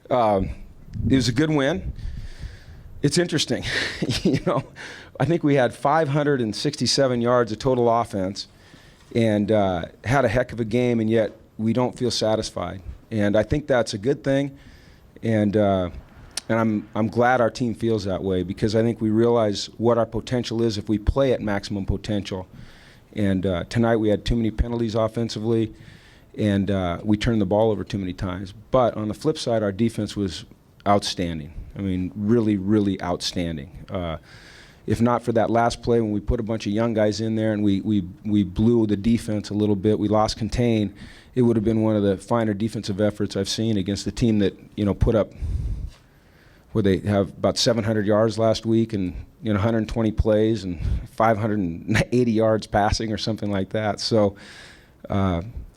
It was a good win. It's interesting. I think we had 567 yards of total offense and had a heck of a game, and yet we don't feel satisfied. And I think that's a good thing. And I'm glad our team feels that way, because I think we realize what our potential is if we play at maximum potential. And tonight we had too many penalties offensively, and we turned the ball over too many times. But on the flip side, our defense was outstanding. I mean, really, really outstanding. If not for that last play when we put a bunch of young guys in there and we blew the defense a little bit, we lost contain, it would have been one of the finer defensive efforts I've seen against a team that, put up, where they have about 700 yards last week and 120 plays and 580 yards passing or something like that. So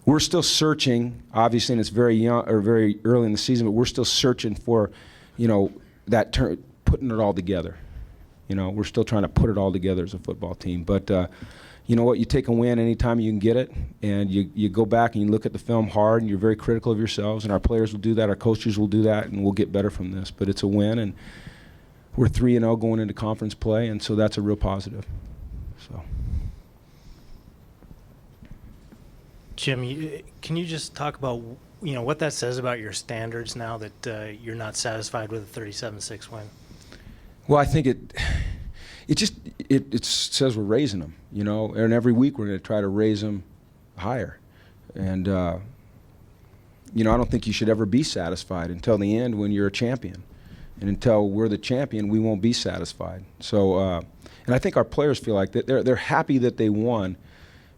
we're still searching, obviously, and it's very young or very early in the season, but we're still searching for, that putting it all together. We're still trying to put it all together as a football team. But you know what? You take a win anytime you can get it, and you go back and you look at the film hard, and you're very critical of yourselves, and our players will do that, our coaches will do that, and we'll get better from this. But it's a win, and we're 3-0 going into conference play, and so that's a real positive. So, Jim, can you just talk about what that says about your standards now that you're not satisfied with a 37-6 win? Well, I think it says we're raising them, and every week we're going to try to raise them higher. And, I don't think you should ever be satisfied until the end when you're a champion. And until we're the champion, we won't be satisfied. So, and I think our players feel like that. They're happy that they won,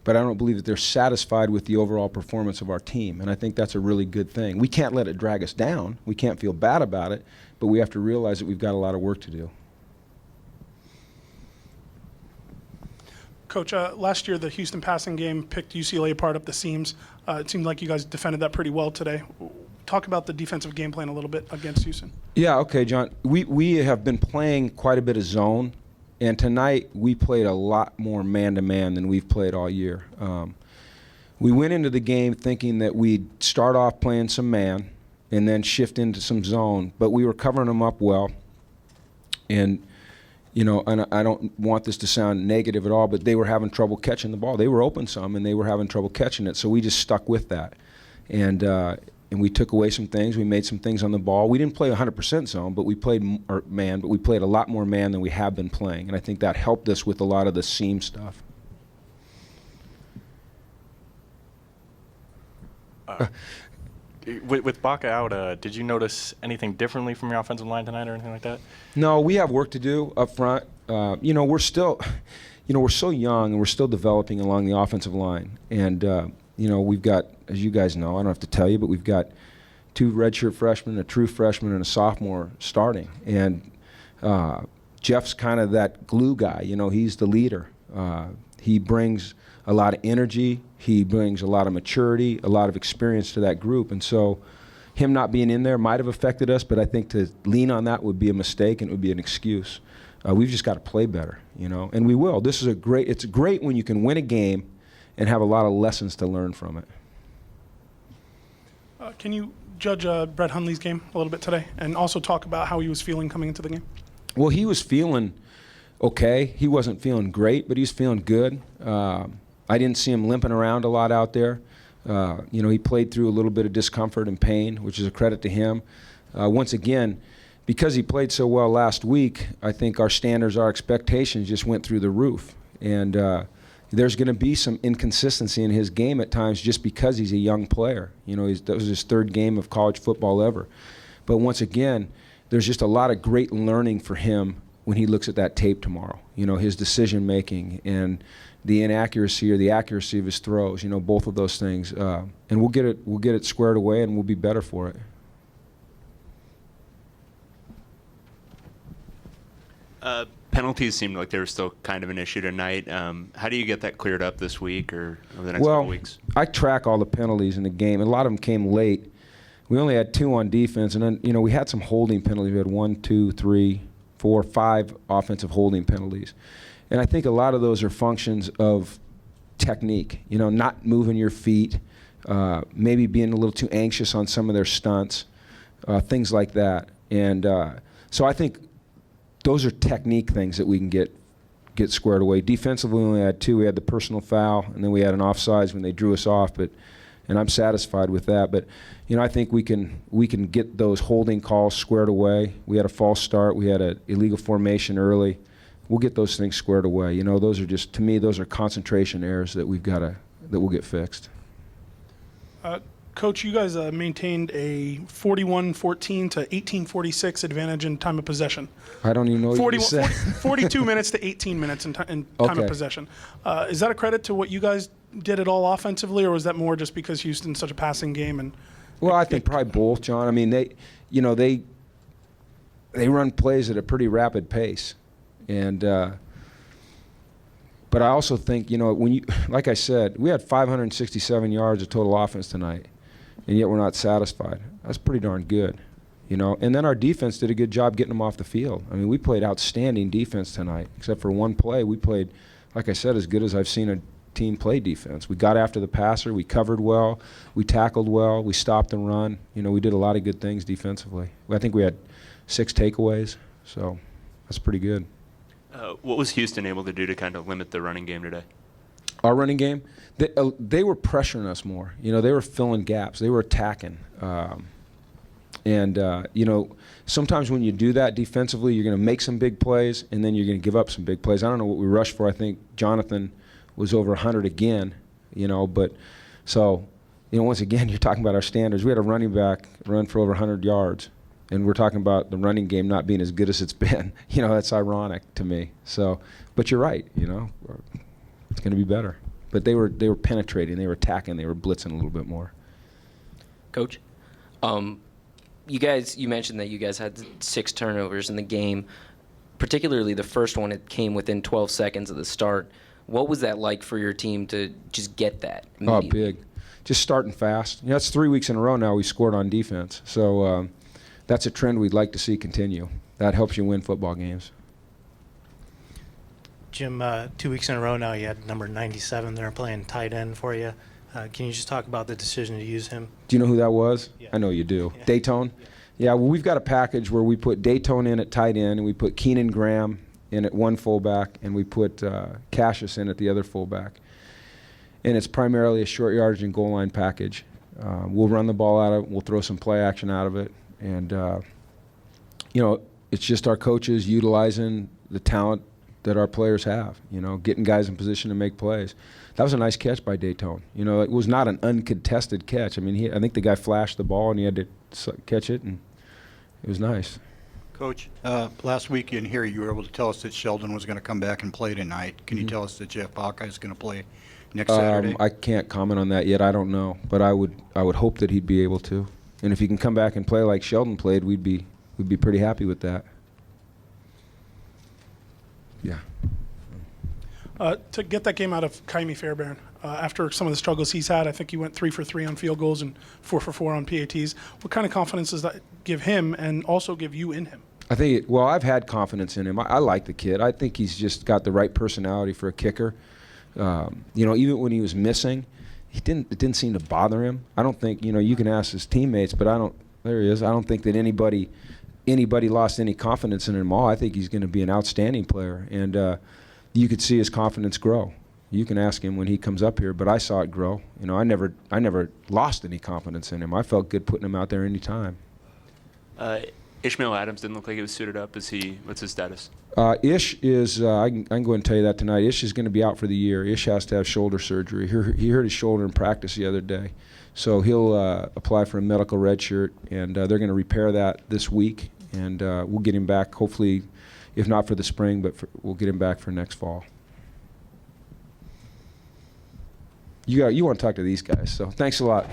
but I don't believe that they're satisfied with the overall performance of our team. And I think that's a really good thing. We can't let it drag us down. We can't feel bad about it, but we have to realize that we've got a lot of work to do. Coach, last year the Houston passing game picked UCLA apart up the seams. It seemed like you guys defended that pretty well today. Talk about the defensive game plan a little bit against Houston. Yeah, okay, John. We have been playing quite a bit of zone, and tonight we played a lot more man-to-man than we've played all year. We went into the game thinking that we'd start off playing some man and then shift into some zone, but we were covering them up well. And and I don't want this to sound negative at all, but they were having trouble catching the ball. They were open some, and they were having trouble catching it, so we just stuck with that. And we took away some things. We made some things on the ball. We didn't play 100% zone, but we played man, but we played a lot more man than we have been playing, and I think that helped us with a lot of the seam stuff. With Baca out, did you notice anything differently from your offensive line tonight or anything like that? No, we have work to do up front. We're still, we're so young and we're still developing along the offensive line. And, we've got, as you guys know, I don't have to tell you, but we've got 2 redshirt freshmen, a true freshman, and a sophomore starting. And Jeff's kind of that glue guy. He's the leader. He brings a lot of energy. He brings a lot of maturity, a lot of experience to that group. And so him not being in there might have affected us, but I think to lean on that would be a mistake and it would be an excuse. We've just got to play better, and we will. It's great when you can win a game and have a lot of lessons to learn from it. Can you judge Brett Hundley's game a little bit today and also talk about how he was feeling coming into the game? Well, he was feeling okay. He wasn't feeling great, but he was feeling good. I didn't see him limping around a lot out there. He played through a little bit of discomfort and pain, which is a credit to him. Once again, because he played so well last week, I think our standards, our expectations just went through the roof. And there's going to be some inconsistency in his game at times just because he's a young player. That was his 3rd game of college football ever. But once again, there's just a lot of great learning for him when he looks at that tape tomorrow. His decision making and the inaccuracy or the accuracy of his throws. Both of those things. And we'll get it squared away, and we'll be better for it. Penalties seemed like they were still kind of an issue tonight. How do you get that cleared up this week or over the next couple weeks? I track all the penalties in the game, and a lot of them came late. We only had 2 on defense, and then we had some holding penalties. We had 1, 2, 3, 4, 5 offensive holding penalties. And I think a lot of those are functions of technique, not moving your feet, maybe being a little too anxious on some of their stunts. things like that. And so I think those are technique things that we can get squared away. Defensively, we only had 2. We had the personal foul, and then we had an offsides when they drew us off. And I'm satisfied with that. But I think we can get those holding calls squared away. We had a false start. We had an illegal formation early. We'll get those things squared away. Those are just, to me, those are concentration errors that that will get fixed. Coach, you guys maintained a 41-14 to 18-46 advantage in time of possession. I don't even know what you said. 42 minutes to 18 minutes in time of possession. Is that a credit to what you guys did it all offensively, or was that more just because Houston's such a passing game? Well, I think probably both, John. I mean, they run plays at a pretty rapid pace, and but I also think when you, like I said, we had 567 yards of total offense tonight, and yet we're not satisfied. That's pretty darn good, And then our defense did a good job getting them off the field. I mean, we played outstanding defense tonight, except for one play. We played, like I said, as good as I've seen a team play defense. We got after the passer. We covered well. We tackled well. We stopped and run. We did a lot of good things defensively. I think we had 6 takeaways, so that's pretty good. What was Houston able to do to kind of limit the running game today? Our running game, they were pressuring us more. They were filling gaps. They were attacking. Sometimes when you do that defensively, you're going to make some big plays, and then you're going to give up some big plays. I don't know what we rushed for. I think Jonathan was over 100 again, but so, once again, you're talking about our standards. We had a running back run for over 100 yards, and we're talking about the running game not being as good as it's been. That's ironic to me. So, but you're right, it's going to be better. But they were penetrating, they were attacking, they were blitzing a little bit more. Coach, you mentioned that you guys had 6 turnovers in the game, particularly the first one. It came within 12 seconds of the start. What was that like for your team to just get that immediately? Oh, big. Just starting fast. That's 3 weeks in a row now we scored on defense. So that's a trend we'd like to see continue. That helps you win football games. Jim, 2 weeks in a row now, you had number 97 there playing tight end for you. Can you just talk about the decision to use him? Do you know who that was? Yeah. I know you do. Yeah. Dayton? Yeah, well, we've got a package where we put Dayton in at tight end, and we put Keenan Graham in at one fullback, and we put Cassius in at the other fullback. And it's primarily a short yardage and goal line package. We'll run the ball out of it. We'll throw some play action out of it. And, it's just our coaches utilizing the talent that our players have, getting guys in position to make plays. That was a nice catch by Dayton. It was not an uncontested catch. I mean, I think the guy flashed the ball, and he had to catch it, and it was nice. Coach, last week in here you were able to tell us that Sheldon was going to come back and play tonight. Can you tell us that Jeff Baca is going to play next Saturday? I can't comment on that yet. I don't know, but I would hope that he'd be able to. And if he can come back and play like Sheldon played, we'd be pretty happy with that. Yeah. To get that game out of Kaimi Fairbairn, after some of the struggles he's had, I think he went 3 for 3 on field goals and 4 for 4 on PATs. What kind of confidence does that give him and also give you in him? I think, I've had confidence in him. I like the kid. I think he's just got the right personality for a kicker. Even when he was missing, it didn't seem to bother him. I don't think, you can ask his teammates, but there he is. I don't think that anybody lost any confidence in him at all. I think he's going to be an outstanding player, and you could see his confidence grow. You can ask him when he comes up here, but I saw it grow. I never lost any confidence in him. I felt good putting him out there any time. Ishmael Adams didn't look like he was suited up. What's his status? Ish is, I can go ahead and tell you that tonight. Ish is going to be out for the year. Ish has to have shoulder surgery. He hurt his shoulder in practice the other day. So he'll apply for a medical red shirt, and they're going to repair that this week. And we'll get him back, hopefully, if not for the spring, but we'll get him back for next fall. You want to talk to these guys, so thanks a lot.